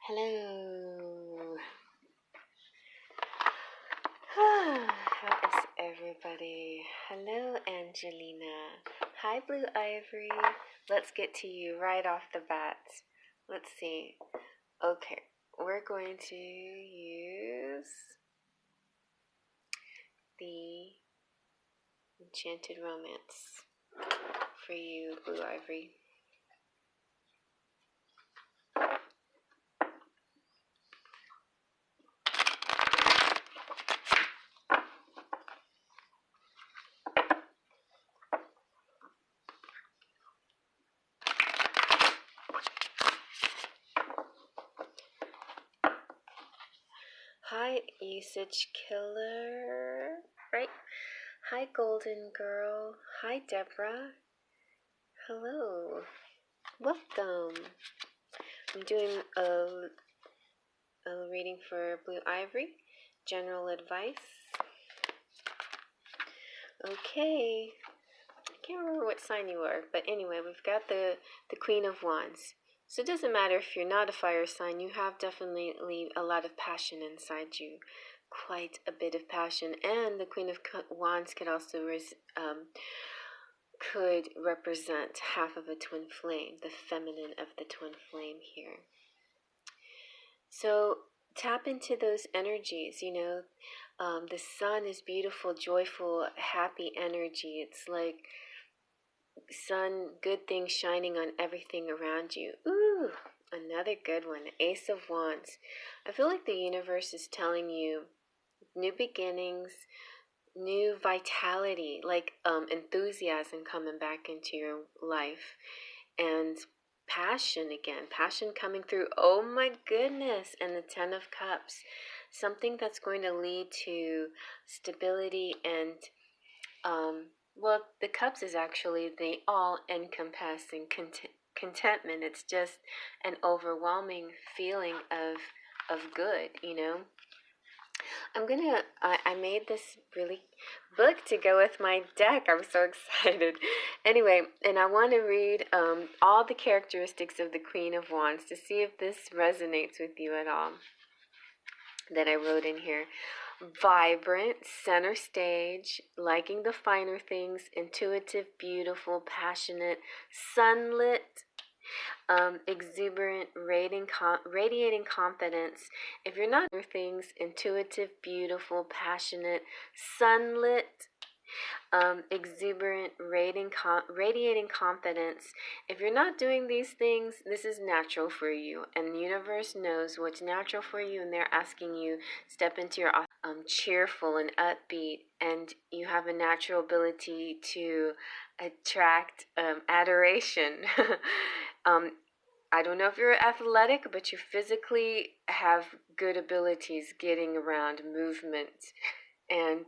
Hello. How is everybody? Hello, Angelina. Hi, Blue Ivory. Let's get to you right off the bat. Let's see. Okay, we're going to use the Enchanted Romance for you, Blue Ivory. Hi, Usage Killer. Right? Hi, Golden Girl. Hi, Deborah. Hello. Welcome. I'm doing a reading for Blue Ivory. General advice. Okay. I can't remember what sign you are, but anyway, we've got the Queen of Wands. So it doesn't matter if you're not a fire sign, you have definitely a lot of passion inside you. Quite a bit of passion. And the Queen of Wands could also could represent half of a twin flame, the feminine of the twin flame here. So tap into those energies, the sun is beautiful, joyful, happy energy. It's like sun, good things shining on everything around you. Ooh, another good one, the Ace of Wands. I feel like the universe is telling you new beginnings, new vitality, like enthusiasm coming back into your life, and passion again, passion coming through. Oh my goodness. And the 10 of Cups, something that's going to lead to stability and well, the cups is actually the all-encompassing contentment. It's just an overwhelming feeling of good, I made this really book to go with my deck. I'm so excited. Anyway, and I want to read all the characteristics of the Queen of Wands to see if this resonates with you at all that I wrote in here. Vibrant, center stage, liking the finer things, intuitive, beautiful, passionate, sunlit, exuberant, radiating confidence. If you're not doing things, intuitive, beautiful, passionate, sunlit, exuberant, radiating confidence. If you're not doing these things, this is natural for you, and the universe knows what's natural for you, and they're asking you step into your cheerful and upbeat, and you have a natural ability to attract adoration. I don't know if you're athletic, but you physically have good abilities getting around, movement, and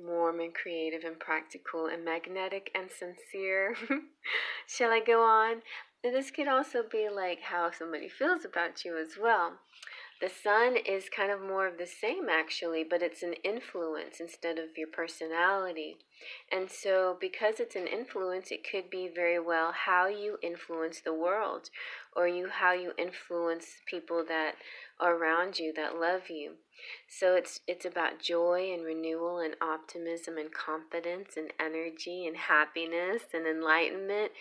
warm and creative and practical and magnetic and sincere. Shall I go on? This could also be like how somebody feels about you as well. The sun is kind of more of the same actually, but it's an influence instead of your personality. And so because it's an influence, it could be very well how you influence the world, or how you influence people that are around you that love you. So it's about joy and renewal and optimism and confidence and energy and happiness and enlightenment.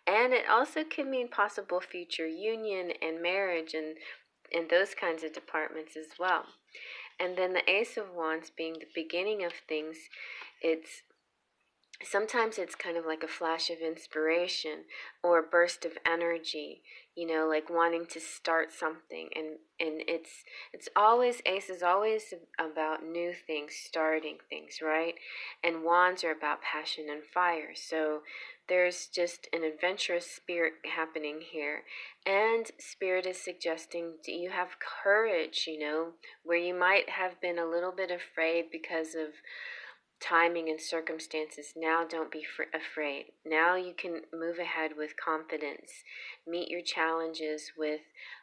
And it also could mean possible future union and marriage and those kinds of departments as well. And then the Ace of Wands being the beginning of things, sometimes it's kind of like a flash of inspiration or a burst of energy, like wanting to start something. And it's always, Ace is always about new things, starting things, right? And Wands are about passion and fire. So there's just an adventurous spirit happening here. And Spirit is suggesting that you have courage, where you might have been a little bit afraid because of timing and circumstances. Now don't be afraid. Now you can move ahead with confidence, meet your challenges with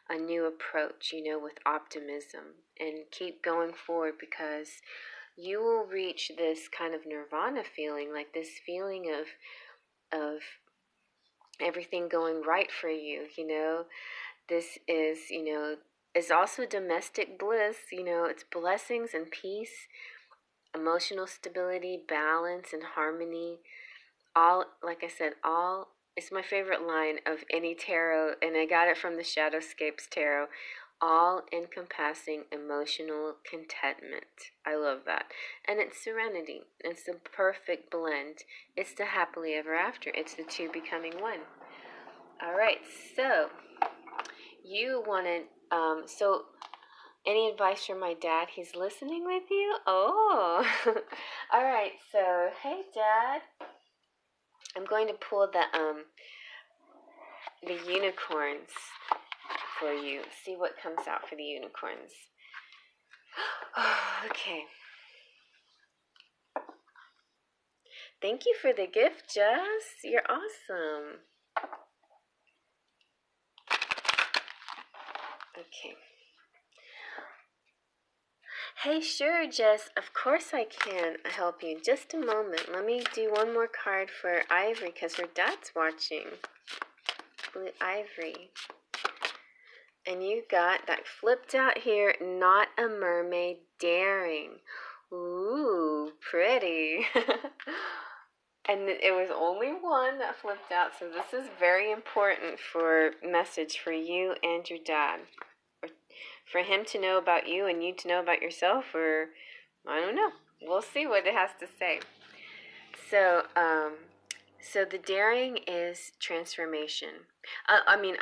a new approach, with optimism, and keep going forward, because you will reach this kind of nirvana feeling, like this feeling of everything going right for you. This is, is also domestic bliss. You know, it's blessings and peace, emotional stability, balance, and harmony. All, like I said, all, it's my favorite line of any tarot, and I got it from the Shadowscapes Tarot. All encompassing emotional contentment. I love that. And it's serenity. It's the perfect blend. It's the happily ever after. It's the two becoming one. All right, so you wanted, so any advice from my dad? He's listening with you? Oh, all right. So, hey, Dad. I'm going to pull the unicorns for you. See what comes out for the unicorns. Oh, okay. Thank you for the gift, Jess. You're awesome. Okay. Hey, sure, Jess. Of course I can help you. Just a moment. Let me do one more card for Ivory because her dad's watching. Blue Ivory. And you got that flipped out here, not a mermaid, daring. Ooh, pretty. And it was only one that flipped out, so this is very important for message for you and your dad. For him to know about you and you to know about yourself, or I don't know. We'll see what it has to say. So, so the daring is transformation.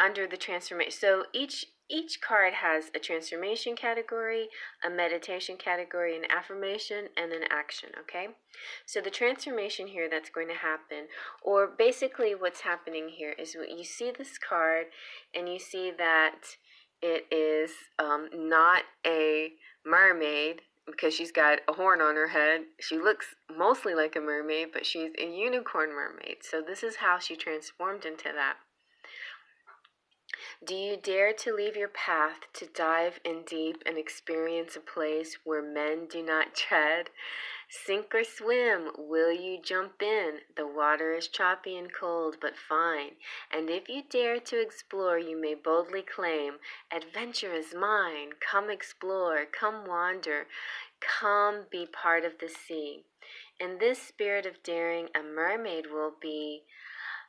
Under the transformation. So each card has a transformation category, a meditation category, an affirmation, and an action, okay? So the transformation here that's going to happen, or basically what's happening here is you see this card and you see that it is not a mermaid, because she's got a horn on her head. She looks mostly like a mermaid, but she's a unicorn mermaid. So this is how she transformed into that. Do you dare to leave your path to dive in deep and experience a place where men do not tread? Sink or swim, will you jump in? The water is choppy and cold, but fine. And if you dare to explore, you may boldly claim, adventure is mine. Come explore, come wander, come be part of the sea. In this spirit of daring, a mermaid will be.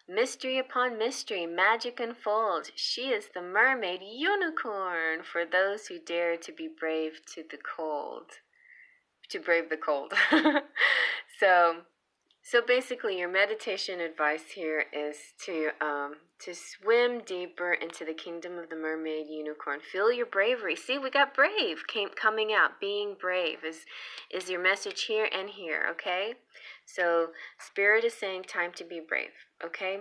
Mystery upon mystery, magic unfolds. She is the mermaid unicorn for those who dare to be brave to the cold. To brave the cold. So basically, your meditation advice here is to swim deeper into the kingdom of the mermaid unicorn. Feel your bravery. See, we got brave coming out. Being brave is your message here and here. Okay, so Spirit is saying time to be brave. Okay,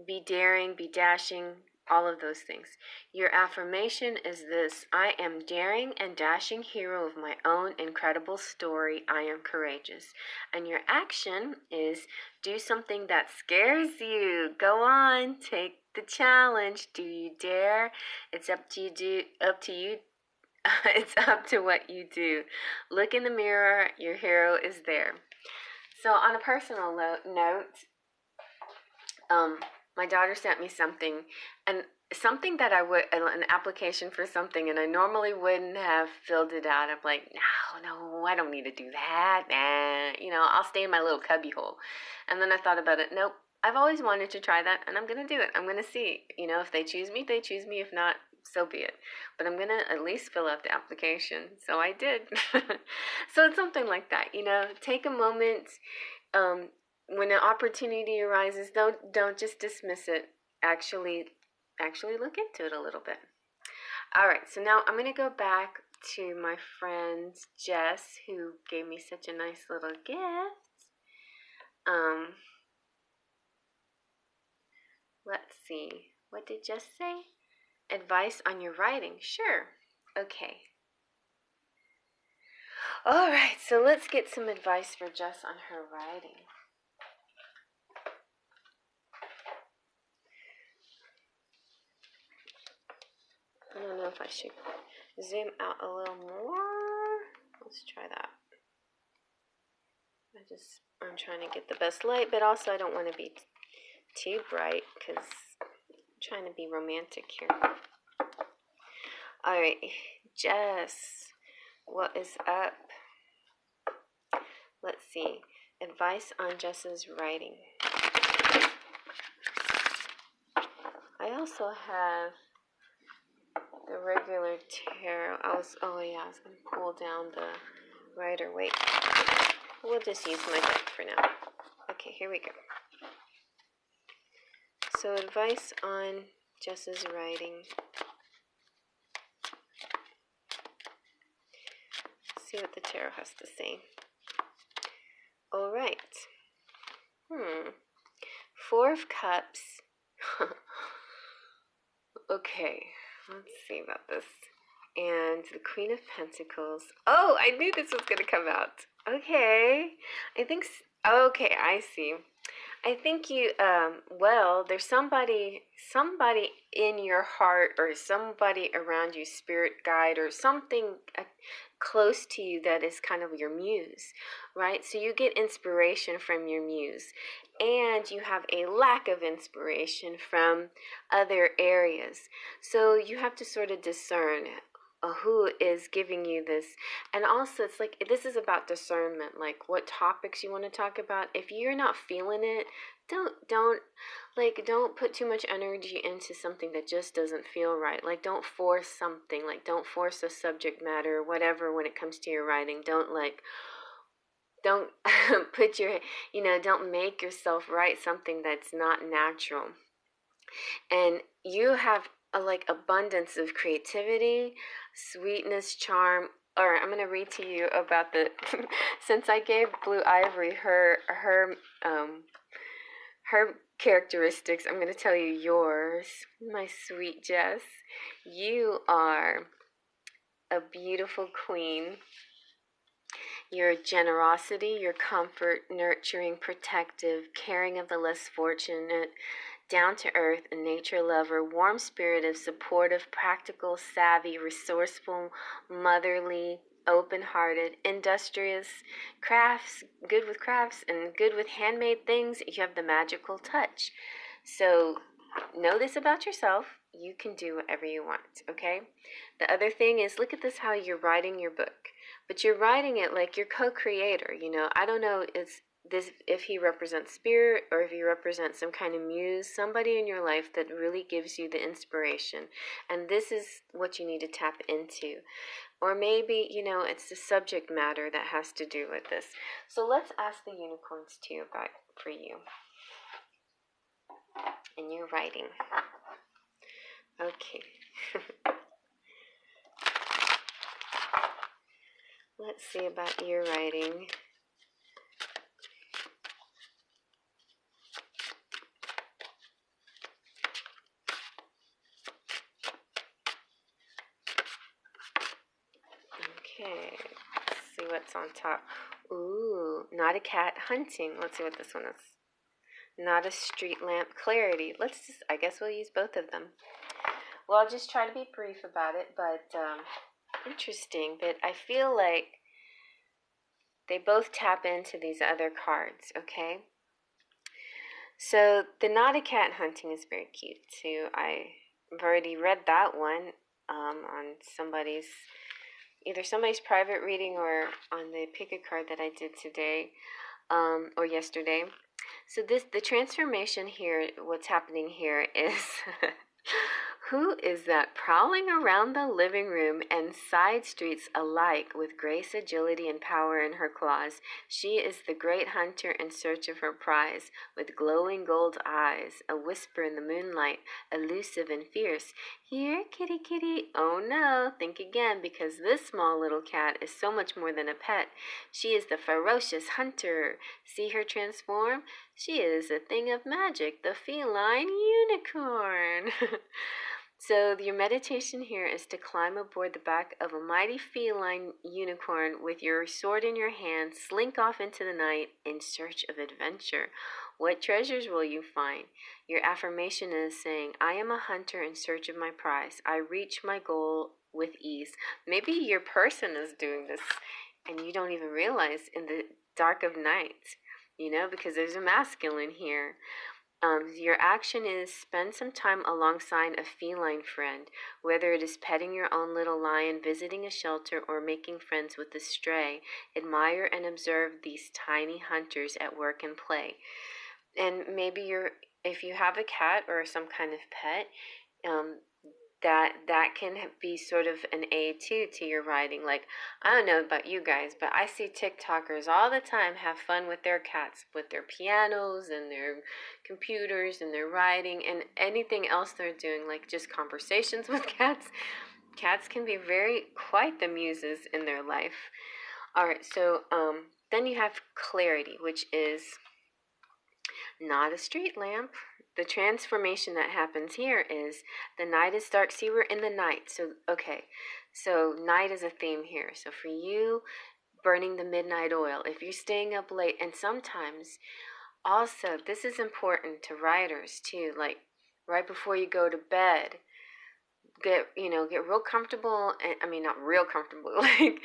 be daring, be dashing. All of those things. Your affirmation is this: I am daring and dashing hero of my own incredible story. I am courageous. And your action is do something that scares you. Go on, take the challenge. Do you dare? It's up to you. It's up to what you do. Look in the mirror. Your hero is there. So on a personal note, my daughter sent me something, and something that an application for something, and I normally wouldn't have filled it out. I'm like, no, I don't need to do that. Nah, I'll stay in my little cubby hole. And then I thought about it. Nope, I've always wanted to try that, and I'm going to do it. I'm going to see. If they choose me, they choose me. If not, so be it. But I'm going to at least fill out the application. So I did. So it's something like that. Take a moment. When an opportunity arises, don't just dismiss it. Actually look into it a little bit. All right, so now I'm going to go back to my friend Jess, who gave me such a nice little gift. Let's see. What did Jess say? Advice on your writing. Sure. Okay. All right, so let's get some advice for Jess on her writing. I don't know if I should zoom out a little more. Let's try that. I'm trying to get the best light, but also I don't want to be too bright because I'm trying to be romantic here. All right, Jess, what is up? Let's see. Advice on Jess's writing. I also have the regular tarot. I was going to pull down the Rider-Waite. We'll just use my deck for now. Okay, here we go. So advice on Jess's writing. Let's see what the tarot has to say. All right. Four of Cups. Okay, let's see about this. And the Queen of Pentacles. Oh, I knew this was going to come out. Okay. Okay, I see. I think you, there's somebody in your heart or somebody around you, spirit guide or something close to you that is kind of your muse, right? So you get inspiration from your muse and you have a lack of inspiration from other areas. So you have to sort of discern who is giving you this. And also it's like this is about discernment, like what topics you want to talk about. If you're not feeling it, don't put too much energy into something that just doesn't feel right. Like don't force something, like don't force a subject matter or whatever when it comes to your writing. Don't put your, don't make yourself write something that's not natural. And you have abundance of creativity, sweetness, charm. All right, I'm going to read to you about the since I gave Blue Ivory her characteristics, I'm going to tell you yours, my sweet Jess. You are a beautiful queen. Your generosity, your comfort, nurturing, protective, caring of the less fortunate, down to earth, a nature lover, warm spirited, supportive, practical, savvy, resourceful, motherly, open hearted, industrious, good with crafts and good with handmade things. You have the magical touch. So know this about yourself. You can do whatever you want, okay? The other thing is, look at this, how you're writing your book. But you're writing it like you're co-creator, I don't know if he represents spirit or if he represents some kind of muse, somebody in your life that really gives you the inspiration. And this is what you need to tap into. Or maybe, it's the subject matter that has to do with this. So let's ask the unicorns too about for you in your writing. Okay. Let's see about your writing. Okay, let's see what's on top. Ooh, not a cat hunting. Let's see what this one is. Not a street lamp clarity. I guess we'll use both of them. Well, I'll just try to be brief about it, but interesting. But I feel like they both tap into these other cards, okay? So the not a cat hunting is very cute too. I've already read that one on either somebody's private reading or on the pick a card that I did today or yesterday. So the transformation here, what's happening here is who is that prowling around the living room and side streets alike with grace, agility, and power in her claws? She is the great hunter in search of her prize, with glowing gold eyes, a whisper in the moonlight, elusive and fierce. Here, kitty, kitty. Oh no, think again, because this small little cat is so much more than a pet. She is the ferocious hunter. See her transform? She is a thing of magic, the feline unicorn. So your meditation here is to climb aboard the back of a mighty feline unicorn with your sword in your hand, slink off into the night in search of adventure. What treasures will you find? Your affirmation is saying, I am a hunter in search of my prize. I reach my goal with ease. Maybe your person is doing this and you don't even realize in the dark of night, because there's a masculine here. Your action is spend some time alongside a feline friend, whether it is petting your own little lion, visiting a shelter, or making friends with a stray. Admire and observe these tiny hunters at work and play. And maybe if you have a cat or some kind of pet, um, that can be sort of an aid too to your writing. Like, I don't know about you guys, but I see TikTokers all the time have fun with their cats, with their pianos and their computers and their writing and anything else they're doing, like just conversations with cats. Cats can be quite the muses in their life. All right, so then you have clarity, which is not a street lamp. The transformation that happens here is the night is dark. See, we're in the night. So, okay. So, night is a theme here. So, for you, burning the midnight oil, if you're staying up late, and sometimes also, this is important to writers too, like right before you go to bed, get real comfortable. I mean, not real comfortable, like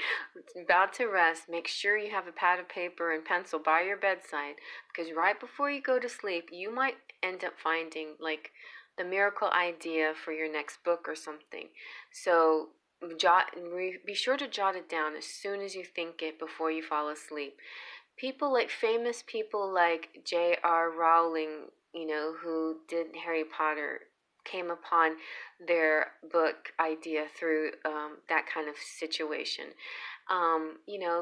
about to rest. Make sure you have a pad of paper and pencil by your bedside, because right before you go to sleep, you might end up finding like the miracle idea for your next book or something. So be sure to jot it down as soon as you think it before you fall asleep. Famous people like J.R. Rowling, who did Harry Potter, came upon their book idea through that kind of situation.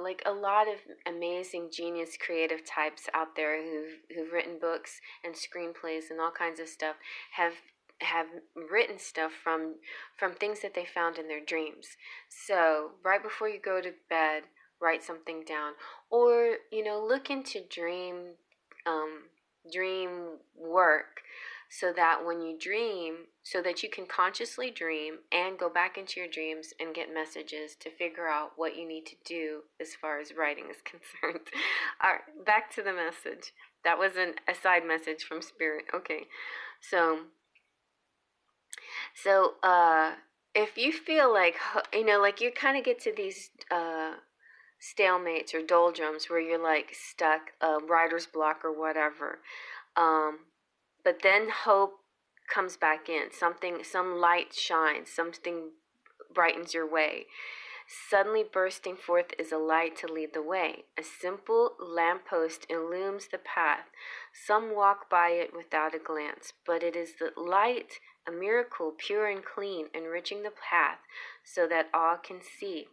Like a lot of amazing genius creative types out there who've written books and screenplays and all kinds of stuff have written stuff from things that they found in their dreams. So right before you go to bed, write something down, or look into dream work, so that when you dream, so that you can consciously dream and go back into your dreams and get messages to figure out what you need to do as far as writing is concerned. All right, back to the message. That was a side message from Spirit. Okay, so if you feel like like you kind of get to these stalemates or doldrums where you're like stuck, writer's block or whatever, but then hope comes back in. Some light shines, something brightens your way. Suddenly bursting forth is a light to lead the way. A simple lamppost illumes the path. Some walk by it without a glance, but it is the light, a miracle, pure and clean, enriching the path so that all can see.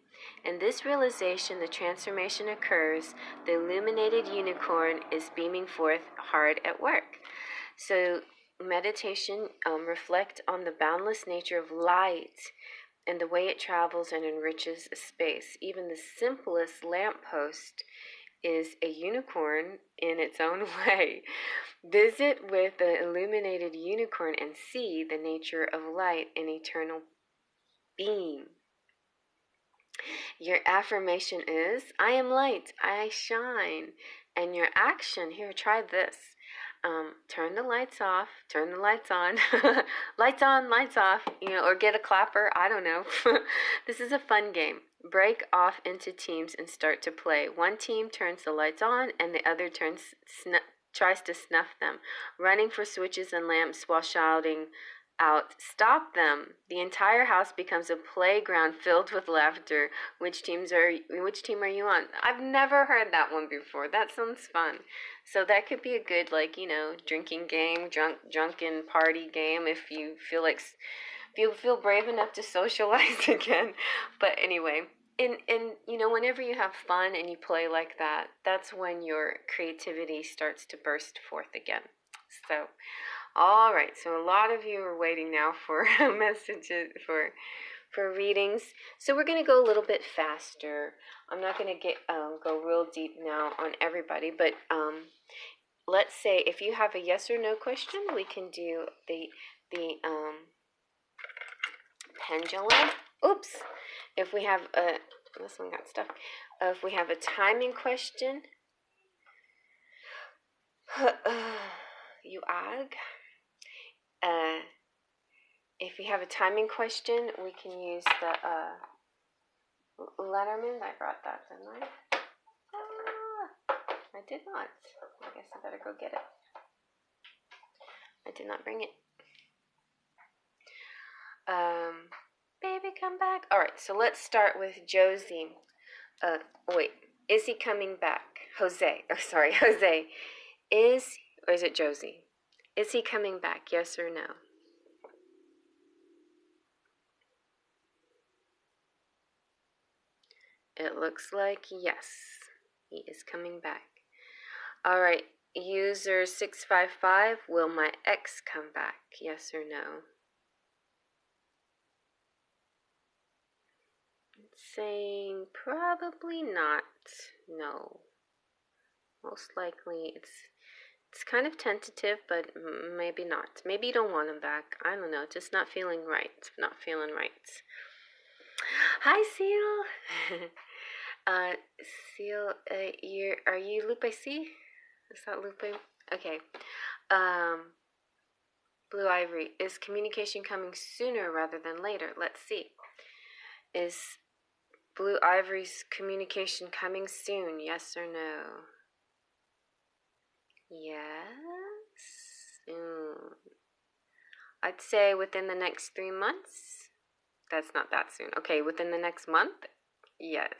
In this realization, the transformation occurs. The illuminated unicorn is beaming forth hard at work. So meditation, reflect on the boundless nature of light and the way it travels and enriches a space. Even the simplest lamppost is a unicorn in its own way. Visit with the illuminated unicorn and see the nature of light and eternal beam. Your affirmation is, I am light, I shine. And your action, here, try this. Turn the lights off, turn the lights on, lights on, lights off, or get a clapper, I don't know. This is a fun game. Break off into teams and start to play. One team turns the lights on and the other tries to snuff them, running for switches and lamps while shouting out, stop them. The entire house becomes a playground filled with laughter. Which team are you on? I've never heard that one before. That sounds fun. So that could be a good, drinking game, drunken party game if you feel brave enough to socialize again. But anyway, and whenever you have fun and you play like that, that's when your creativity starts to burst forth again. So all right, so a lot of you are waiting now for messages, for readings. So we're going to go a little bit faster. I'm not going to go real deep now on everybody, but let's say if you have a yes or no question, we can do the pendulum. Oops. If we have this one got stuck. If we have a timing question, you ag. If we have a timing question, we can use the Letterman. I brought that, didn't I? I did not. I guess I better go get it. I did not bring it. Baby, come back. All right, so let's start with Josie. Wait, is he coming back? Jose. Oh, sorry, Jose. Or is it Josie? Is he coming back? Yes or no? It looks like yes, he is coming back. All right, user 655, will my ex come back? Yes or no? It's saying probably not. No. Most likely it's kind of tentative, but maybe not. Maybe you don't want him back. I don't know. Just not feeling right. Not feeling right. Hi, Seal. Seal, are you Lupe C? Is that Lupe? Okay. Blue Ivory, is communication coming sooner rather than later? Let's see. Is Blue Ivory's communication coming soon? Yes or no? Yes. Soon. I'd say within the next 3 months. That's not that soon. Okay, within the next month? Yes.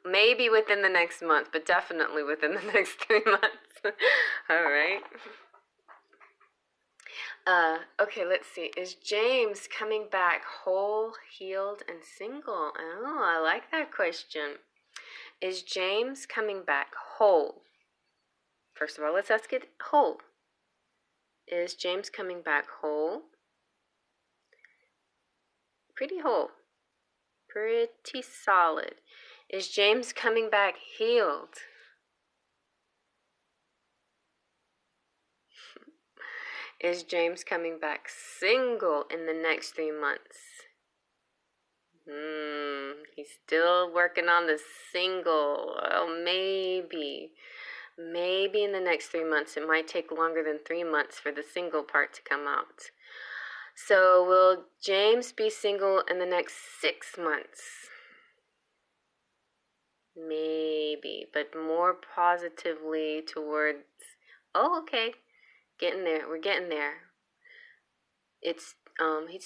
Maybe within the next month, but definitely within the next 3 months. All right. Okay, let's see. Is James coming back whole, healed, and single? Oh, I like that question. Is James coming back whole? First of all, let's ask it whole. Is James coming back whole? Pretty whole. Pretty solid. Is James coming back healed? Is James coming back single in the next 3 months? He's still working on the single. Oh, maybe. Maybe in the next 3 months. It might take longer than 3 months for the single part to come out. So will James be single in the next 6 months? Maybe, but more positively towards, oh, okay, getting there. We're getting there. He's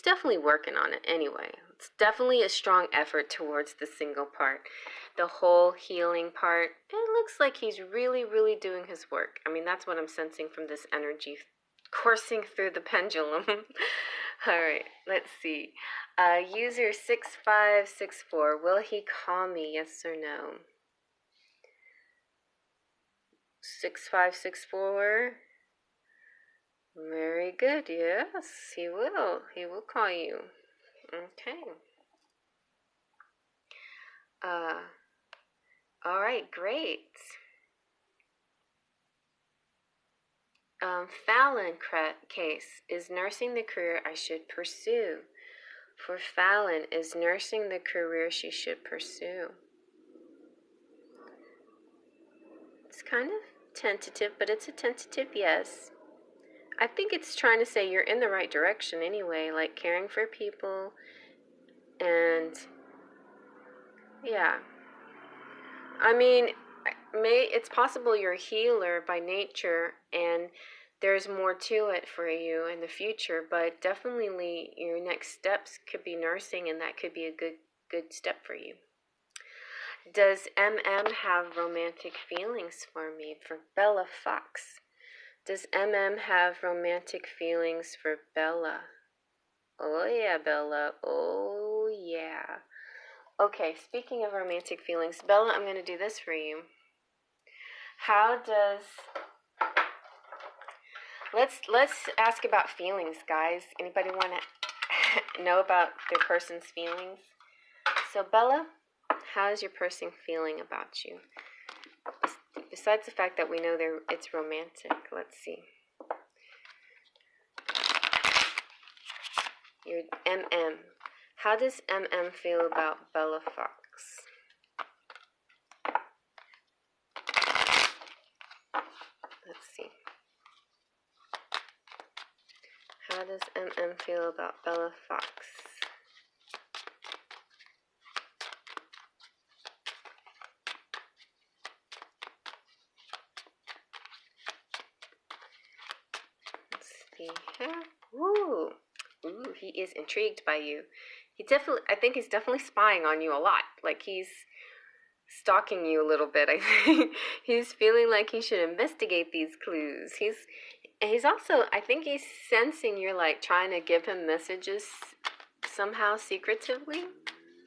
definitely working on it anyway. It's definitely a strong effort towards the single part. The whole healing part, it looks like he's really, really doing his work. I mean, that's what I'm sensing from this energy coursing through the pendulum. All right, let's see. User 6564, will he call me, yes or no? 6564. Very good, yes, he will. He will call you. Okay. All right, great. Fallon case, is nursing the career I should pursue? For Fallon, is nursing the career she should pursue? It's kind of tentative, but it's a tentative yes. I think it's trying to say you're in the right direction anyway, like caring for people, and yeah. I mean, it's possible you're a healer by nature, and there's more to it for you in the future, but definitely your next steps could be nursing, and that could be a good step for you. Does MM have romantic feelings for me? For Bella Fox. Does MM have romantic feelings for Bella? Oh yeah, Bella. Oh yeah. Okay, speaking of romantic feelings, Bella, I'm going to do this for you. Let's ask about feelings, guys. Anybody want to know about their person's feelings? So Bella, how is your person feeling about you? Besides the fact that we know it's romantic, let's see. Your MM. How does MM feel about Bella Fox? Let's see. How does MM feel about Bella Fox? Let's Ooh. Ooh, he is intrigued by you. I think he's definitely spying on you a lot. Like he's stalking you a little bit. I think he's feeling like he should investigate these clues. He's also, I think he's sensing you're like trying to give him messages somehow secretively.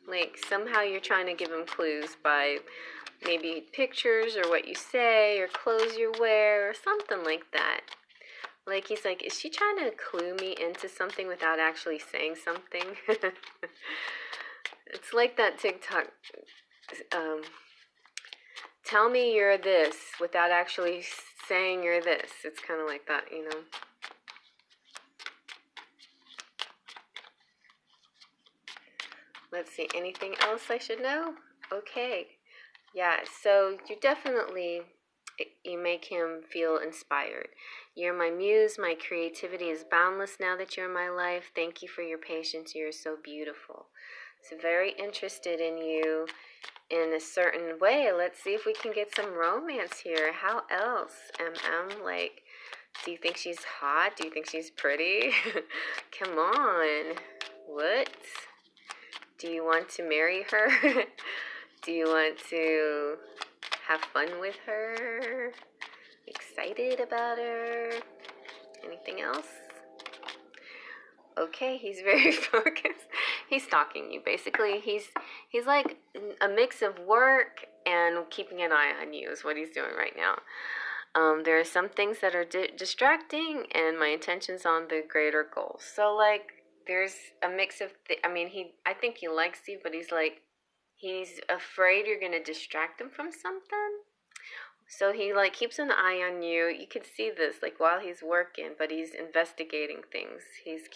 Like somehow you're trying to give him clues by maybe pictures or what you say or clothes you wear or something like that. Like he's like, is she trying to clue me into something without actually saying something? It's like that TikTok, tell me you're this without actually saying you're this. It's kind of like that, you know. Let's see, anything else I should know? Okay. Yeah, so you make him feel inspired. You're my muse. My creativity is boundless now that you're in my life. Thank you for your patience. You're so beautiful. So very interested in you in a certain way. Let's see if we can get some romance here. How else? Like, do you think she's hot? Do you think she's pretty? Come on. What? Do you want to marry her? Do you want to have fun with her? Excited about her? Anything else? Okay, he's very focused. He's stalking you, basically. He's like a mix of work and keeping an eye on you is what he's doing right now. There are some things that are distracting, and my intention's on the greater goal. So, like, there's a mix of. I think he likes you, but he's afraid you're gonna distract him from something. So he like keeps an eye on you. You could see this like while he's working, but he's investigating things. He's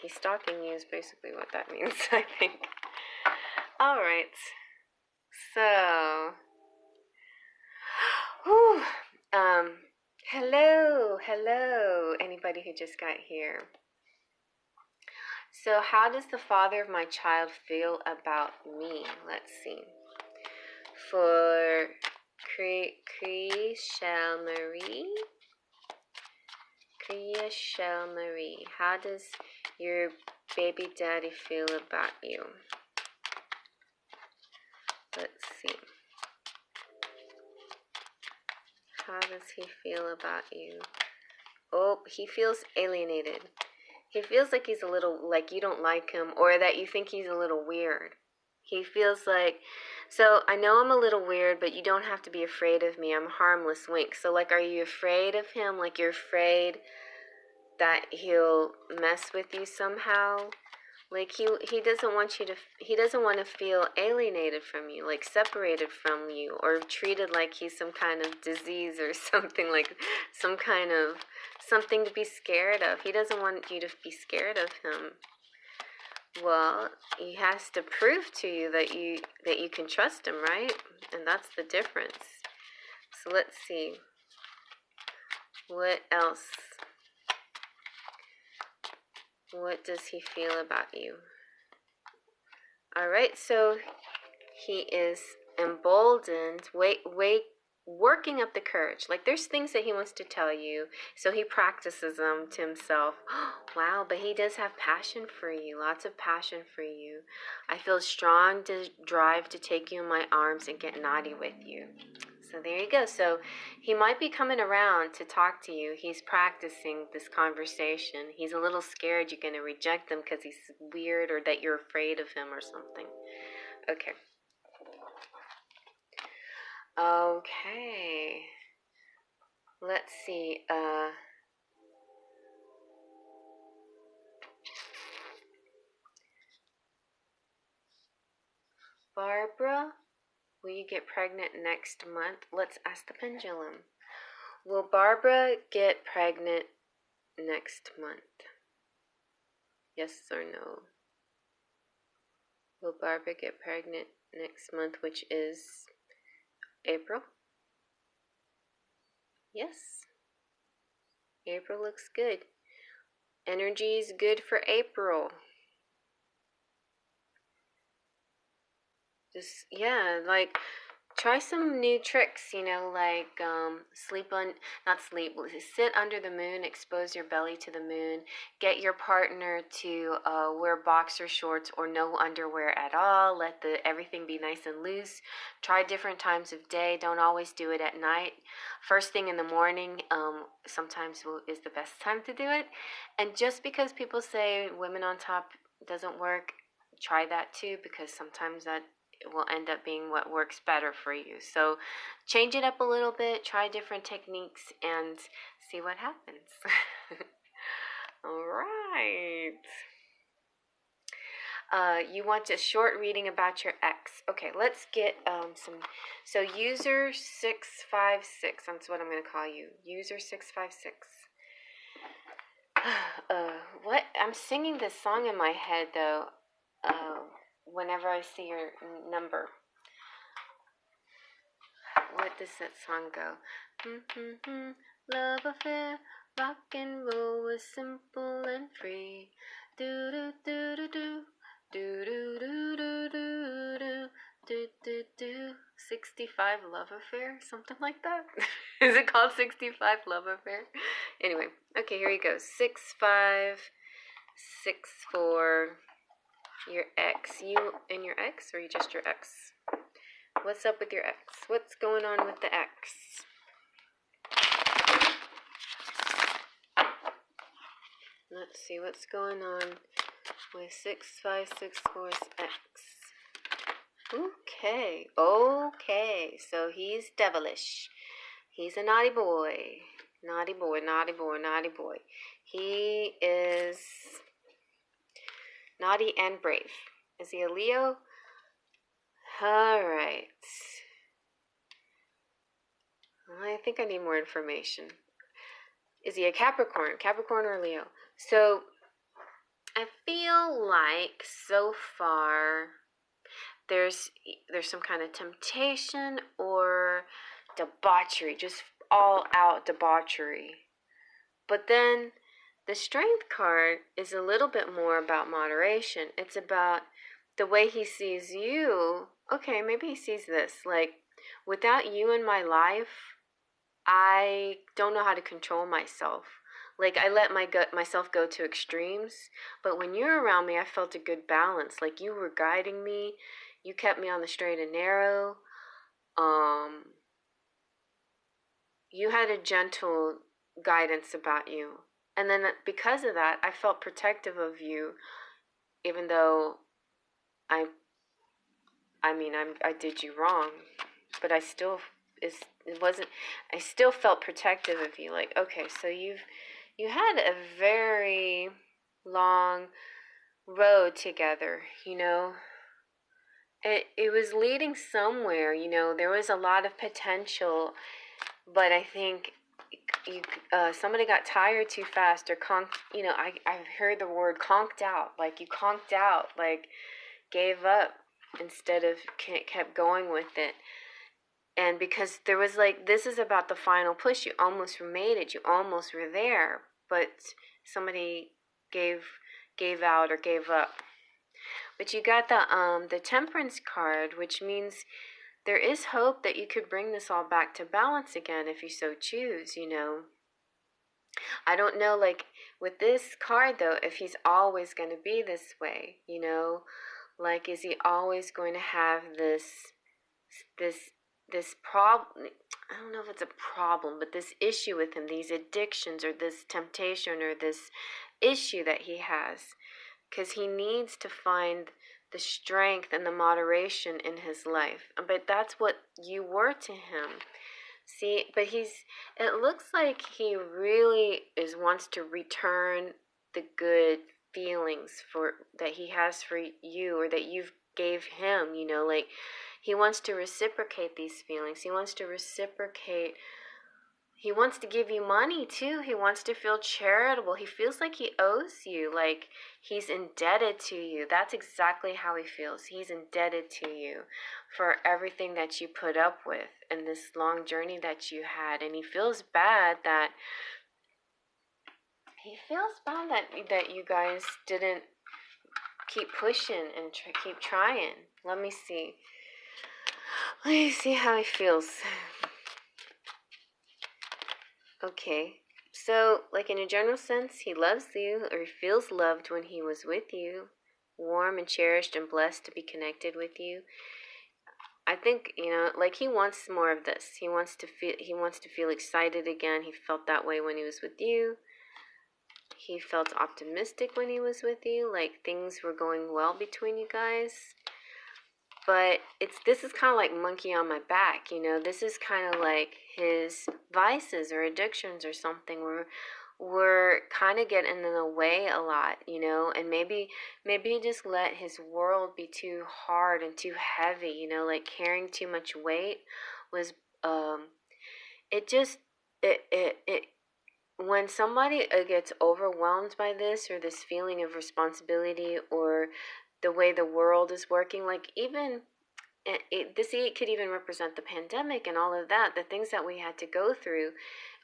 stalking you is basically what that means, I think. All right. So, whew, hello. Anybody who just got here. So, how does the father of my child feel about me? Let's see. For Shell Marie, how does your baby daddy feel about you? Let's see. How does he feel about you? Oh, he feels alienated. He feels like he's a little, like you don't like him, or that you think he's a little weird. He feels like, so I know I'm a little weird, but you don't have to be afraid of me. I'm a harmless wink. So, like, are you afraid of him? Like, you're afraid that he'll mess with you somehow? Like, he doesn't want he doesn't want to feel alienated from you, like separated from you, or treated like he's some kind of disease or something, like some kind of something to be scared of. He doesn't want you to be scared of him. Well, he has to prove to you that you can trust him, right? And that's the difference. So let's see. What else? What does he feel about you? All right, so he is emboldened, working up the courage. Like there's things that he wants to tell you, so he practices them to himself. Wow, but he does have passion for you, lots of passion for you. I feel strong drive to take you in my arms and get naughty with you. So there you go. So he might be coming around to talk to you. He's practicing this conversation. He's a little scared you're going to reject him because he's weird or that you're afraid of him or something. Okay. Okay. Let's see. Barbara, will you get pregnant next month? Let's ask the pendulum. Will Barbara get pregnant next month? Yes or no? Will Barbara get pregnant next month, which is April? Yes. April looks good. Energy is good for April. Just, yeah, like try some new tricks, you know, like sit under the moon, expose your belly to the moon, get your partner to wear boxer shorts or no underwear at all, let everything be nice and loose, try different times of day, don't always do it at night, first thing in the morning sometimes is the best time to do it, and just because people say women on top doesn't work, try that too, because sometimes that it will end up being what works better for you. So change it up a little bit, try different techniques, and see what happens. All right. You want a short reading about your ex. Okay, let's get some. So user 656, that's what I'm going to call you. User 656. What? I'm singing this song in my head, though. Whenever I see your number. What does that song go? Love affair, rock and roll was simple and free. Do do do do do do do do do do do do do. 65 Love Affair, something like that. Is it called 65 Love Affair? Anyway, okay, here you go. 6564. Your ex. You and your ex, or you just your ex? What's up with your ex? What's going on with the ex? Let's see what's going on with 6564's ex. Okay. So he's devilish. He's a naughty boy. Naughty boy, naughty boy, naughty boy. He is naughty and brave. Is he a Leo? Alright. I think I need more information. Is he a Capricorn? Capricorn or Leo? So, I feel like so far there's some kind of temptation or debauchery, just all out debauchery. But then the Strength card is a little bit more about moderation. It's about the way he sees you. Okay, maybe he sees this. Like, without you in my life, I don't know how to control myself. Like, I let myself go to extremes. But when you're around me, I felt a good balance. Like, you were guiding me. You kept me on the straight and narrow. You had a gentle guidance about you. And then because of that, I felt protective of you, even though I did you wrong, but I still felt protective of you. Like, okay, so you had a very long road together, you know. It was leading somewhere, you know. There was a lot of potential, but I think somebody got tired too fast or I've heard the word conked out. Like, you conked out, like gave up instead of kept going with it. And because there was like, this is about the final push. You almost made it. You almost were there, but somebody gave out or gave up. But you got the Temperance card, which means there is hope that you could bring this all back to balance again if you so choose, you know. I don't know, like, with this card, though, if he's always going to be this way, you know. Like, is he always going to have this problem? I don't know if it's a problem, but this issue with him, these addictions or this temptation or this issue that he has. Because he needs to find the strength and the moderation in his life. But that's what you were to him. See, but it looks like he really wants to return the good feelings that he has for you, or that you've gave him, you know, like he wants to reciprocate these feelings. He wants to give you money too. He wants to feel charitable. He feels like he owes you, like he's indebted to you. That's exactly how he feels. He's indebted to you for everything that you put up with in this long journey that you had. And he feels bad that you guys didn't keep pushing and keep trying. Let me see. Let me see how he feels. Okay. So, like in a general sense, he loves you, or he feels loved when he was with you, warm and cherished and blessed to be connected with you. I think, like he wants more of this. He wants to feel excited again. He felt that way when he was with you. He felt optimistic when he was with you, like things were going well between you guys. But this is kind of like monkey on my back, This is kind of like his vices or addictions or something where we're kind of getting in the way a lot, and maybe he just let his world be too hard and too heavy, like carrying too much weight was it just it when somebody gets overwhelmed by this or this feeling of responsibility or the way the world is working, like even it could even represent the pandemic and all of that, the things that we had to go through,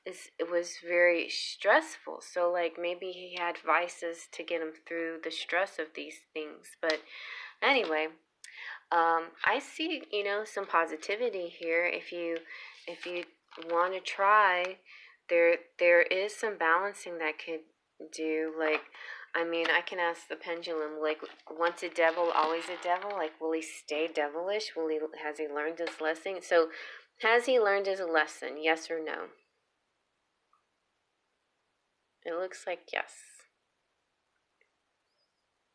it was very stressful. So like maybe he had vices to get him through the stress of these things. But anyway, I see, some positivity here. If you want to try, there is some balancing that could do. Like, I mean, I can ask the pendulum, like, once a devil, always a devil. Like, will he stay devilish? Has he learned his lesson? So, has he learned his lesson? Yes or no? It looks like yes.